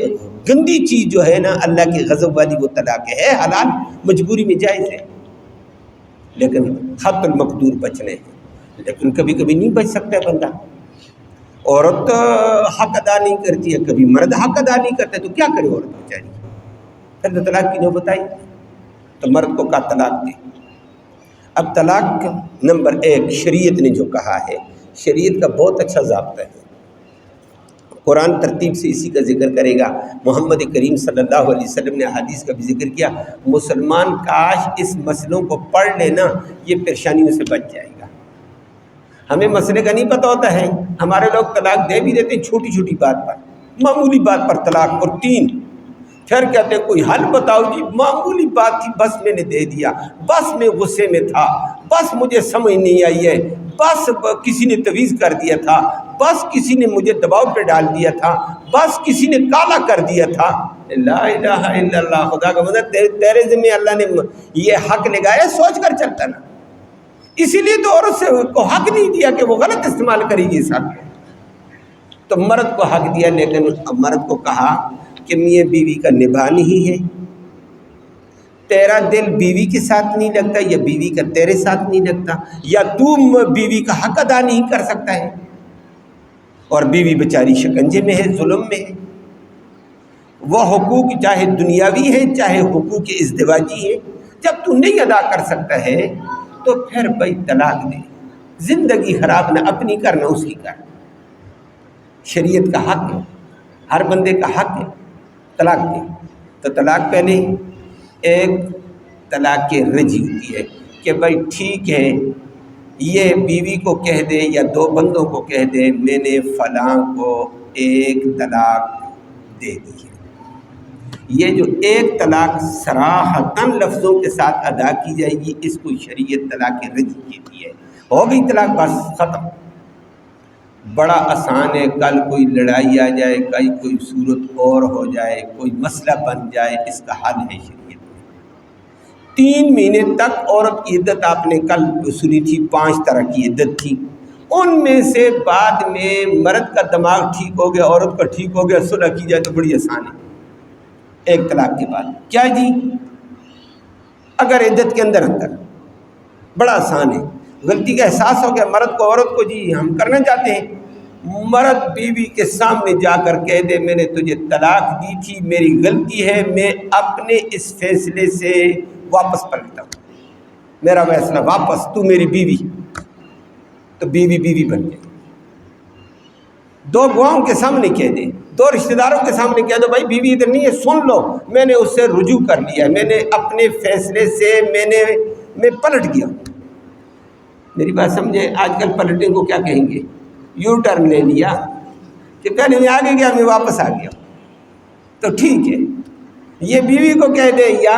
گندی چیز جو ہے نا اللہ کی غضب والی وہ طلاق ہے۔ حلال مجبوری میں جائز ہے، لیکن حد المقدور بچنے ہیں، لیکن کبھی کبھی نہیں بچ سکتا ہے بندہ، عورت حق ادا نہیں کرتی ہے، کبھی مرد حق ادا نہیں کرتا، تو کیا کرے عورت بیچاری؟ پھر تو طلاق کی نوبت آئی، تو مرد کو کہا طلاق دے۔ اب طلاق نمبر 1 شریعت نے جو کہا ہے، شریعت کا بہت اچھا ضابطہ ہے، قرآن ترتیب سے اسی کا ذکر کرے گا، محمد کریم صلی اللہ علیہ وسلم نے حدیث کا بھی ذکر کیا۔ مسلمان کاش اس مسئلوں کو پڑھ لینا، یہ پریشانیوں سے بچ جائے گا۔ ہمیں مسئلے کا نہیں پتہ ہوتا ہے، ہمارے لوگ طلاق دے بھی دیتے ہیں چھوٹی چھوٹی بات پر، معمولی بات پر طلاق، اور 3 پھر کہتے ہیں کوئی حل بتاؤ جی، معمولی بات تھی بس میں نے دے دیا، بس میں غصے میں تھا، بس مجھے سمجھ نہیں آئی ہے، بس کسی نے تویز کر دیا تھا، بس کسی نے مجھے دباؤ پہ ڈال دیا تھا، بس کسی نے کالا کر دیا تھا۔ لا الہ الا اللہ، خدا کا مدد، تیرے ذمہ اللہ نے یہ حق لگایا، سوچ کر چلتا نا۔ اسی لیے تو عورت سے کو حق نہیں دیا کہ وہ غلط استعمال کرے گی اس حق کو، تو مرد کو حق دیا، لیکن مرد کو کہا کہ میاں بیوی کا نبھانی ہی ہے، تیرا دل بیوی کے ساتھ نہیں لگتا، یا بیوی کا تیرے ساتھ نہیں لگتا، یا تم بیوی کا حق ادا نہیں کر سکتا ہے، اور بیوی بیچاری شکنجے میں ہے، ظلم میں ہے، وہ حقوق چاہے دنیاوی ہے چاہے حقوق ازدواجی ہے، جب تو نہیں ادا کر سکتا ہے تو پھر بھائی طلاق دے، زندگی خراب نہ اپنی کر نہ اس کی کر۔ شریعت کا حق ہے، ہر بندے کا حق ہے طلاق دے۔ تو طلاق پہلے ایک طلاق رجی ہوتی ہے کہ بھائی ٹھیک ہے، یہ بیوی کو کہہ دے یا 2 بندوں کو کہہ دے میں نے فلاں کو 1 طلاق دے دی ہے، یہ جو 1 طلاق صراحتاً لفظوں کے ساتھ ادا کی جائے گی، اس کو شریعت طلاق رجی کہتی ہے۔ ہو گئی طلاق، بس ختم۔ بڑا آسان ہے، کل کوئی لڑائی آ جائے، کل کوئی صورت اور ہو جائے، کوئی مسئلہ بن جائے، اس کا حل ہے شریعت میں۔ 3 مہینے تک عورت کی عدت آپ نے کل سنی تھی، 5 طرح کی عدت تھی، ان میں سے بعد میں مرد کا دماغ ٹھیک ہو گیا، عورت کا ٹھیک ہو گیا، صلح کی جائے تو بڑی آسان ہے ایک طلاق کے بعد۔ کیا جی؟ اگر عدت کے اندر بڑا آسان ہے، غلطی کا احساس ہو گیا مرد کو عورت کو، جی ہم کرنا چاہتے ہیں، مرد بیوی کے سامنے جا کر کہہ دے میں نے تجھے طلاق دی تھی، میری غلطی ہے، میں اپنے اس فیصلے سے واپس پلٹتا ہوں، میرا فیصلہ واپس، تو میری بیوی، تو بیوی بیوی بن گئی۔ 2 گواہوں کے سامنے کہہ دے، 2 رشتہ داروں کے سامنے کہہ دو بھائی بیوی ادھر نہیں ہے، سن لو میں نے اس سے رجوع کر لیا، میں نے اپنے فیصلے سے میں پلٹ گیا۔ میری بات سمجھے؟ آج کل پلٹنے کو کیا کہیں گے؟ یو ٹرن لے لیا کہ پہلے میں آگے گیا، میں واپس آ گیا، تو ٹھیک ہے۔ یہ بیوی کو کہہ دے یا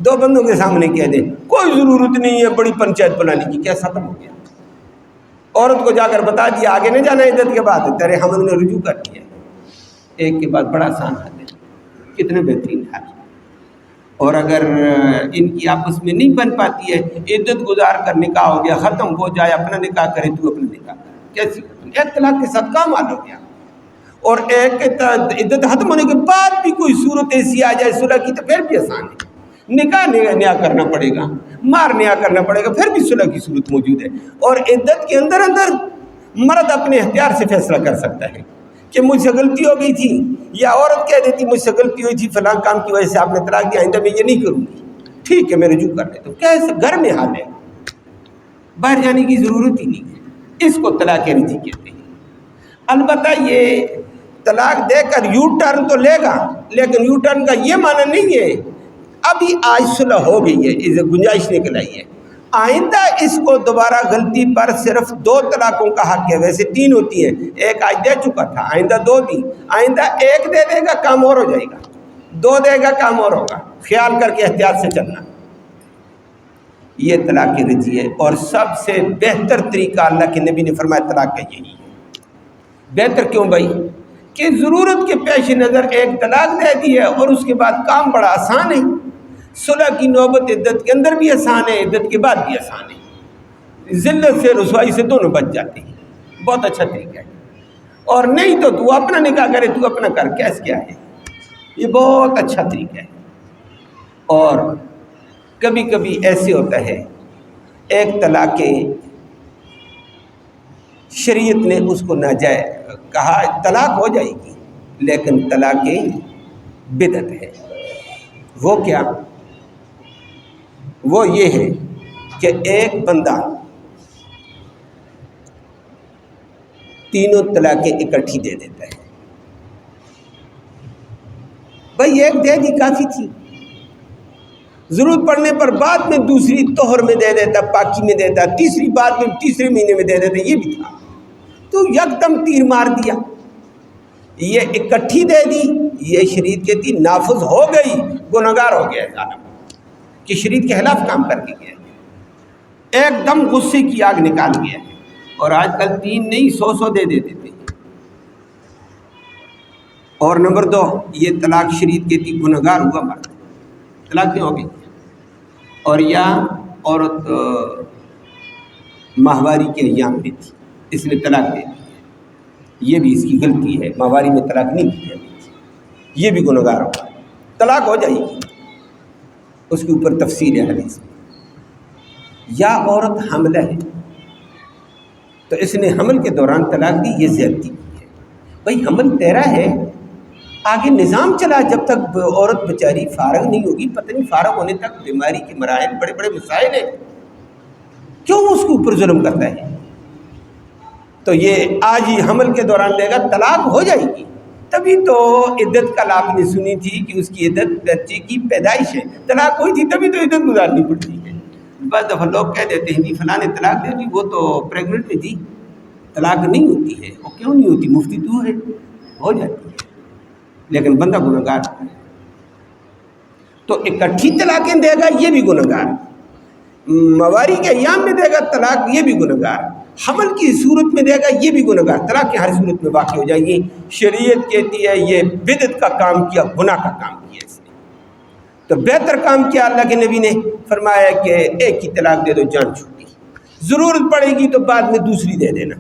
2 بندوں کے سامنے کہہ دے، کوئی ضرورت نہیں ہے بڑی پنچایت بنانے کی، کیا ختم ہو گیا؟ عورت کو جا کر بتا دیا آگے نہیں جانا عدت کے بعد، تیرے حمل نے رجوع کر دیا، ایک کے بعد بڑا آسان حل ہے، کتنے بہترین حل۔ اور اگر ان کی آپس میں نہیں بن پاتی ہے، عدت گزار کر نکاح ہو گیا، ختم ہو جائے، اپنا نکاح کرے تو اپنا نکاح کرے، کیسی ایک طلاق کے ساتھ کام حل ہو گیا۔ اور ایک عدت ختم ہونے کے بعد بھی کوئی صورت ایسی آ جائے صلح کی تو پھر بھی آسان ہے، نکاح نیا کرنا پڑے گا، مہر نیا کرنا پڑے گا، پھر بھی صلح کی صورت موجود ہے۔ اور عدت کے اندر مرد اپنے اختیار سے فیصلہ کر سکتا ہے کہ مجھ سے غلطی ہو گئی تھی، یا عورت کہہ دیتی مجھ سے غلطی ہوئی تھی، فلاں کام کی وجہ سے آپ نے طلاق دیا، آئندہ میں یہ نہیں کروں گی، ٹھیک ہے میں رجوع کر لیتا ہوں، کیسے گھر میں حال ہے، باہر جانے کی ضرورت ہی نہیں ہے، اس کو طلاق رجعی کہتے ہیں۔ البتہ یہ طلاق دے کر یو ٹرن تو لے گا، لیکن یو ٹرن کا یہ معنی نہیں ہے ابھی آج صلح ہو گئی ہے، اسے گنجائش نکل آئی ہے، آئندہ اس کو دوبارہ غلطی پر صرف 2 طلاقوں کا حق ہے، ویسے 3 ہوتی ہیں، ایک آج دے چکا تھا، آئندہ 2 دی، آئندہ 1 دے دے گا کام اور ہو جائے گا، 2 دے گا کام اور ہوگا، خیال کر کے احتیاط سے چلنا۔ یہ طلاق رجعی ہے، اور سب سے بہتر طریقہ اللہ کے نبی نے فرمایا طلاق کا یہی ہے۔ بہتر کیوں بھائی؟ کہ ضرورت کے پیش نظر ایک طلاق دے دی ہے، اور اس کے بعد کام بڑا آسان ہے، صلح کی نوبت عدت کے اندر بھی آسان ہے، عدت کے بعد بھی آسان ہے، ذلت سے رسوائی سے دونوں بچ جاتے ہیں، بہت اچھا طریقہ ہے۔ اور نہیں تو تو اپنا نکاح کرے، تو اپنا کر، کیس کیا ہے، یہ بہت اچھا طریقہ ہے۔ اور کبھی کبھی ایسے ہوتا ہے ایک طلاق شریعت نے اس کو ناجائز کہا، طلاق ہو جائے گی لیکن طلاق بدعت ہے۔ وہ کیا؟ وہ یہ ہے کہ ایک بندہ 3 طلاقیں اکٹھی دے دیتا ہے، بھائی ایک دے دی کافی تھی، ضرورت پڑنے پر بعد میں دوسری طہر میں دے دیتا، پاکی میں دیتا، تیسری بعد میں تیسرے مہینے میں دے دیتا، یہ بھی تھا، تو یکدم تیر مار دیا، یہ اکٹھی دے دی، یہ شریعت کہتی نافذ ہو گئی، گنہگار ہو گیا ظالم کہ شریعت کے خلاف کام کر کے گیا، ایک دم غصے کی آگ نکال گیا۔ اور آج کل 3 نہیں 100 دے دیتے تھے۔ اور نمبر 2، یہ طلاق شریعت کہتی گنہگار ہوا مرد، طلاق نہیں ہو گئی۔ اور یا عورت ماہواری کے ایام میں تھی، اس نے طلاق دے دی، یہ بھی اس کی غلطی ہے، ماہواری میں طلاق نہیں دی جاتی، یہ بھی گنہگار ہوگا، طلاق ہو جائے گی، اس کے اوپر تفصیل ہے حدیث میں۔ یا عورت حاملہ ہے تو اس نے حمل کے دوران طلاق دی، یہ زیادتی کی ہے۔ بھائی حمل تیرا ہے، آگے نظام چلا، جب تک عورت بیچاری فارغ نہیں ہوگی، پتہ نہیں فارغ ہونے تک بیماری کے مراحل، بڑے بڑے مسائل ہیں، کیوں اس کے اوپر ظلم کرتا ہے؟ تو یہ آج ہی حمل کے دوران لے گا، طلاق ہو جائے گی۔ تبھی تو عدت کل آپ نے سنی تھی کہ اس کی عدت بچے کی پیدائش ہے، طلاق ہوئی تھی تبھی تو عدت گزارنی پڑتی ہے۔ بعض دفعہ لوگ کہہ دیتے ہیں جی فلاں نے طلاق دے دی، وہ تو پریگننٹ میں تھی، طلاق نہیں ہوتی ہے۔ وہ کیوں نہیں ہوتی؟ مفتی تو ہے، ہو جاتی ہے، لیکن بندہ گنہگار ہے۔ تو اکٹھی طلاقیں دے گا، یہ بھی گنہگار، مواری کے ایام میں دے گا طلاق، یہ بھی گنہگار، حمل کی صورت میں دے گا یہ بھی گنہگار، طلاق کی ہر صورت میں واقع ہو جائے گی۔ شریعت کہتی ہے یہ بدعت کا کام کیا، گناہ کا کام کیا اس نے، تو بہتر کام کیا اللہ کے نبی نے فرمایا کہ ایک کی طلاق دے دو، جان چھوٹی، ضرورت پڑے گی تو بعد میں دوسری دے دینا،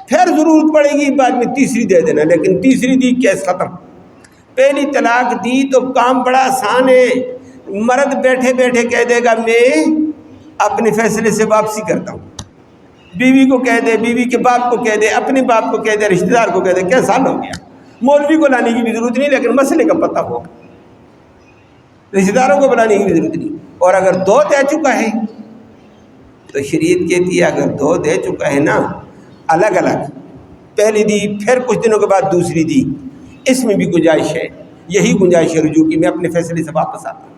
پھر ضرورت پڑے گی بعد میں تیسری دے دینا، لیکن تیسری دی کیس ختم۔ پہلی طلاق دی تو کام بڑا آسان ہے، مرد بیٹھے بیٹھے کہہ دے گا میں اپنے فیصلے سے واپسی کرتا ہوں، بیوی کو کہہ دے، بیوی کے باپ کو کہہ دے، اپنے باپ کو کہہ دے، رشتہ دار کو کہہ دے، کیا سال ہو گیا، مولوی کو لانے کی بھی ضرورت نہیں، لیکن مسئلے کا پتہ ہو، رشتہ داروں کو بلانے کی بھی ضرورت نہیں۔ اور اگر دو دے چکا ہے تو شریعت کہتی ہے اگر دو دے چکا ہے نا الگ الگ، پہلی دی پھر کچھ دنوں کے بعد دوسری دی، اس میں بھی گنجائش ہے، یہی گنجائش ہے رجوع کی، میں اپنے فیصلے سے واپس آتا ہوں۔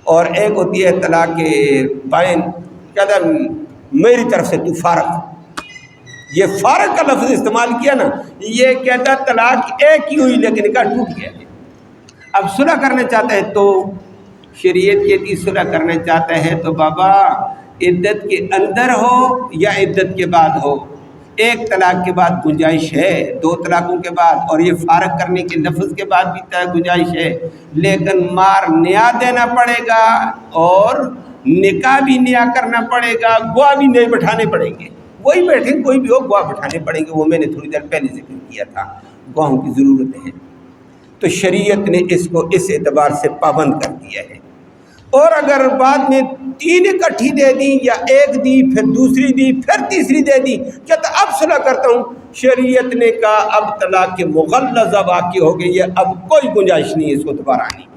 اور ایک ہوتی ہے طلاق بائن، کہتا میری طرف سے تو فارغ، یہ فارغ کا لفظ استعمال کیا نا، یہ کہتا طلاق ایک ہی ہوئی لیکن نکاح ٹوٹ گیا ہے۔ اب صلح کرنا چاہتا ہے تو شریعت کہتی صلح کرنا چاہتا ہے تو بابا عدت کے اندر ہو یا عدت کے بعد ہو، ایک طلاق کے بعد گنجائش ہے، دو طلاقوں کے بعد، اور یہ فارغ کرنے کے لفظ کے بعد بھی گنجائش ہے، لیکن مار نیا دینا پڑے گا اور نکاح بھی نیا کرنا پڑے گا، گواہ بھی نئے بٹھانے پڑیں گے، وہی بیٹھے کوئی بھی ہو گواہ بٹھانے پڑیں گے، وہ میں نے تھوڑی دیر پہلے ذکر کیا تھا، گواہوں کی ضرورت ہے۔ تو شریعت نے اس کو اس اعتبار سے پابند کر دیا ہے۔ اور اگر بعد میں تین اکٹھی دے دی یا ایک دی پھر دوسری دی پھر تیسری دے دی، کہتا اب صلح کرتا ہوں، شریعت نے کہا اب طلاق مغلظہ واقع ہو گئی ہے، اب کوئی گنجائش نہیں ہے اس کو دوبارہ آنے کی،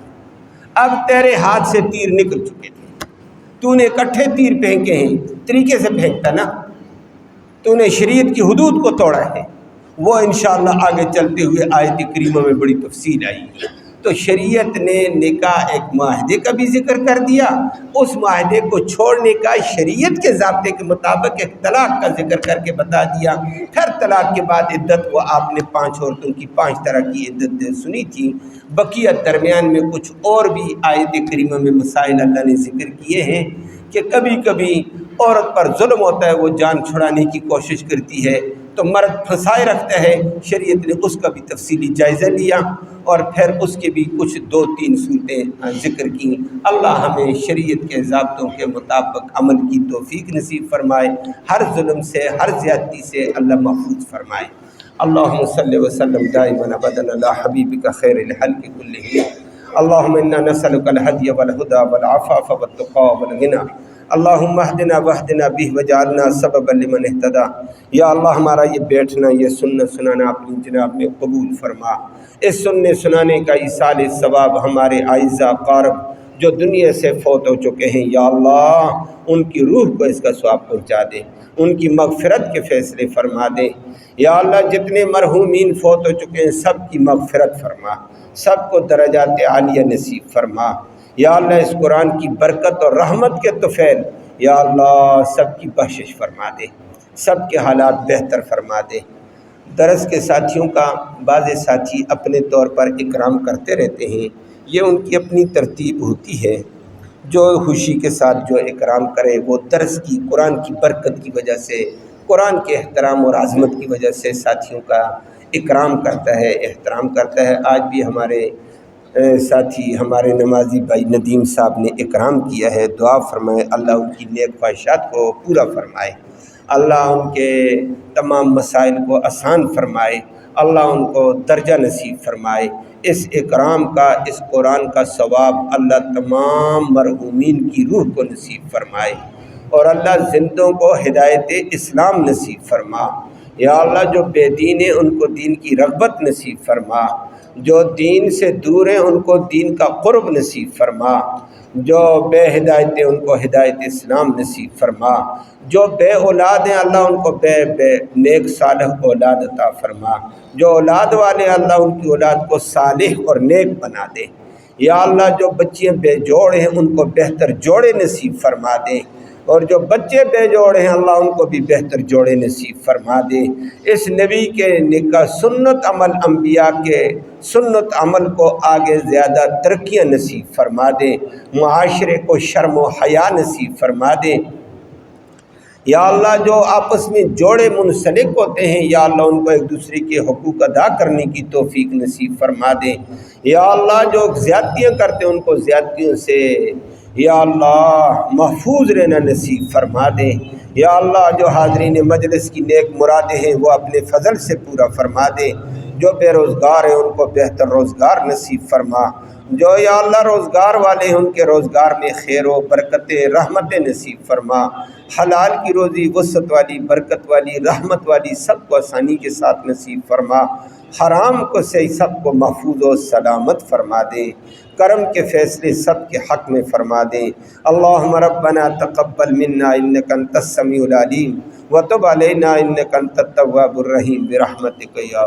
اب تیرے ہاتھ سے تیر نکل چکے تھے، تو نے اکٹھے تیر پھینکے ہیں، طریقے سے پھینکتا نا، تو نے شریعت کی حدود کو توڑا ہے، وہ انشاءاللہ آگے چلتے ہوئے آیت کریمہ میں بڑی تفصیل آئی ہے۔ تو شریعت نے نکاح ایک معاہدے کا بھی ذکر کر دیا، اس معاہدے کو چھوڑنے کا شریعت کے ضابطے کے مطابق ایک طلاق کا ذکر کر کے بتا دیا۔ پھر طلاق کے بعد عدت کو آپ نے 5 عورتوں کی 5 طرح کی عدت سنی تھی، بقیہ درمیان میں کچھ اور بھی آیت کریمہ میں مسائل اللہ نے ذکر کیے ہیں کہ کبھی کبھی عورت پر ظلم ہوتا ہے، وہ جان چھڑانے کی کوشش کرتی ہے تو مرد پھنسائے رکھتا ہے، شریعت نے اس کا بھی تفصیلی جائزہ لیا اور پھر اس کے بھی کچھ 2-3 صورتیں ذکر کی۔ اللہ ہمیں شریعت کے ضابطوں کے مطابق عمل کی توفیق نصیب فرمائے، ہر ظلم سے ہر زیادتی سے اللہ محفوظ فرمائے۔ اللہم صلی وسلم دائما ابدا علی حبیبک خیر الخلق کلہم، اللہم انا نسألک الہدی والہدی والعفاف والتقی والغنی، اللہم اہدنا واہدنا بہ وجعلنا سببا لمن اہتدی۔ یا اللہ ہمارا یہ بیٹھنا، یہ سننا سنانا اپنی جناب میں قبول فرما، اس سننے سنانے کا ایصال ثواب ہمارے اعزاء اقارب جو دنیا سے فوت ہو چکے ہیں، یا اللہ ان کی روح کو اس کا ثواب پہنچا دے، ان کی مغفرت کے فیصلے فرما دے۔ یا اللہ جتنے مرحومین فوت ہو چکے ہیں سب کی مغفرت فرما، سب کو درجات عالیہ نصیب فرما۔ یا اللہ اس قرآن کی برکت اور رحمت کے طفیل یا اللہ سب کی بخشش فرما دے، سب کے حالات بہتر فرما دے۔ درس کے ساتھیوں کا بعض ساتھی اپنے طور پر اکرام کرتے رہتے ہیں، یہ ان کی اپنی ترتیب ہوتی ہے، جو خوشی کے ساتھ جو اکرام کرے وہ درس کی قرآن کی برکت کی وجہ سے، قرآن کے احترام اور عظمت کی وجہ سے ساتھیوں کا اکرام کرتا ہے، احترام کرتا ہے۔ آج بھی ہمارے ساتھی ہمارے نمازی بھائی ندیم صاحب نے اکرام کیا ہے، دعا فرمائے اللہ ان کی نیک خواہشات کو پورا فرمائے، اللہ ان کے تمام مسائل کو آسان فرمائے، اللہ ان کو درجہ نصیب فرمائے۔ اس اکرام کا، اس قرآن کا ثواب اللہ تمام مرحومین کی روح کو نصیب فرمائے، اور اللہ زندوں کو ہدایت اسلام نصیب فرما۔ یا اللہ جو بے دین ہیں ان کو دین کی رغبت نصیب فرما، جو دین سے دور ہیں ان کو دین کا قرب نصیب فرما، جو بے ہدایت ہیں ان کو ہدایت اسلام نصیب فرما، جو بے اولاد ہیں اللہ ان کو بے نیک صالح اولاد عطا فرما، جو اولاد والے اللہ ان کی اولاد کو صالح اور نیک بنا دے۔ یا اللہ جو بچیاں بے جوڑ ہیں ان کو بہتر جوڑے نصیب فرما دے، اور جو بچے بے جوڑ ہیں اللہ ان کو بھی بہتر جوڑے نصیب فرما دے۔ اس نبی کے نکاح سنت عمل انبیاء کے سنت عمل کو آگے زیادہ ترقیاں نصیب فرما دے، معاشرے کو شرم و حیا نصیب فرما دے۔ یا اللہ جو آپس میں جوڑے منسلک ہوتے ہیں یا اللہ ان کو ایک دوسرے کے حقوق ادا کرنے کی توفیق نصیب فرما دے۔ یا اللہ جو زیادتیاں کرتے ہیں ان کو زیادتیوں سے یا اللہ محفوظ رہنا نصیب فرما دے۔ یا اللہ جو حاضرین مجلس کی نیک مرادیں ہیں وہ اپنے فضل سے پورا فرما دے۔ جو بے روزگار ہیں ان کو بہتر روزگار نصیب فرما۔ جو یا اللہ روزگار والے ہیں ان کے روزگار میں خیر و برکتیں رحمتیں نصیب فرما۔ حلال کی روزی وسعت والی برکت والی رحمت والی سب کو آسانی کے ساتھ نصیب فرما۔ حرام کو سے سب کو محفوظ و سلامت فرما دے۔ کرم کے فیصلے سب کے حق میں فرما دیں۔ اللہم ربنا تقبل منا انک انت السمیع العلیم وتب علینا انک انت التواب الرحیم برحمتک یا